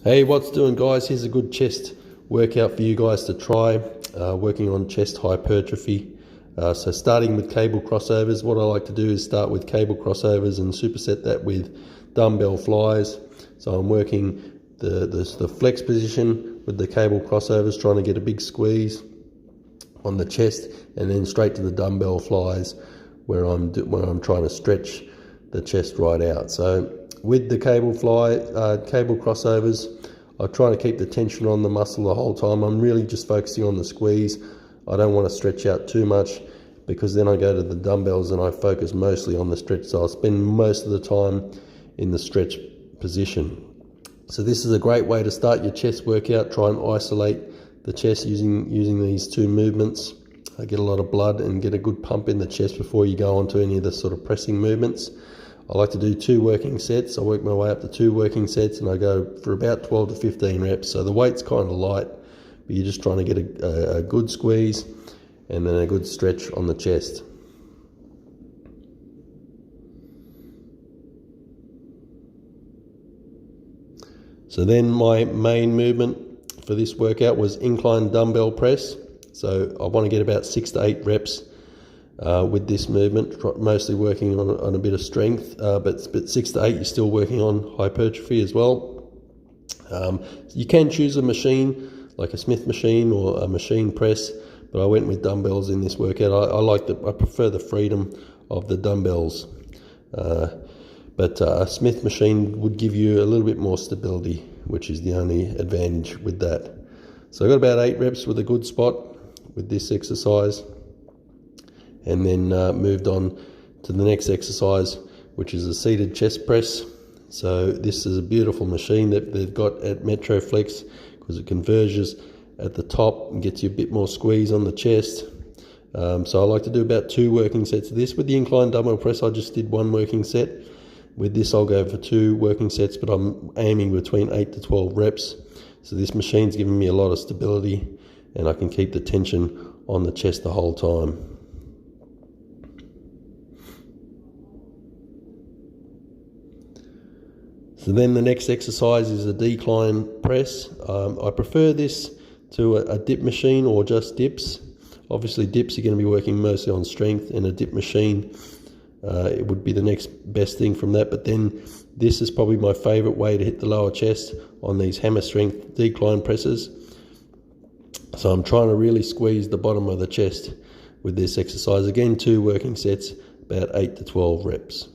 Hey, what's doing, guys? Here's a good chest workout for you guys to try, working on chest hypertrophy. So starting with cable crossovers, what I like to do is start with cable crossovers and superset that with dumbbell flies. So I'm working the flex position with the cable crossovers, trying to get a big squeeze on the chest, and then straight to the dumbbell flies where I'm trying to stretch the chest right out. So with the cable crossovers, I try to keep the tension on the muscle the whole time. I'm really just focusing on the squeeze. I don't want to stretch out too much, because then I go to the dumbbells and I focus mostly on the stretch. So I'll spend most of the time in the stretch position. So this is a great way to start your chest workout. Try and isolate the chest using these two movements. Get a lot of blood and get a good pump in the chest before you go on to any of the sort of pressing movements. I like to do 2 working sets. I work my way up to 2 working sets, and I go for about 12 to 15 reps. So the weight's kind of light, but you're just trying to get a good squeeze and then a good stretch on the chest. So then my main movement for this workout was incline dumbbell press. So I want to get about 6 to 8 reps with this movement, mostly working on a bit of strength, but 6 to 8 you're still working on hypertrophy as well. You can choose a machine like a Smith machine or a machine press, but I went with dumbbells in this workout. I prefer the freedom of the dumbbells, but a Smith machine would give you a little bit more stability, which is the only advantage with that. So I got about 8 reps with a good spot with this exercise, and then moved on to the next exercise, which is a seated chest press. So this is a beautiful machine that they've got at Metroflex, because it converges at the top and gets you a bit more squeeze on the chest. So I like to do about 2 working sets of this. With the incline dumbbell press, I just did 1 working set. With this, I'll go for 2 working sets, but I'm aiming between 8 to 12 reps. So this machine's giving me a lot of stability, and I can keep the tension on the chest the whole time. So then the next exercise is a decline press. I prefer this to a dip machine or just dips. Obviously dips are going to be working mostly on strength, and a dip machine it would be the next best thing from that. But then this is probably my favorite way to hit the lower chest on these hammer strength decline presses. So I'm trying to really squeeze the bottom of the chest with this exercise. Again, 2 working sets, about 8 to 12 reps.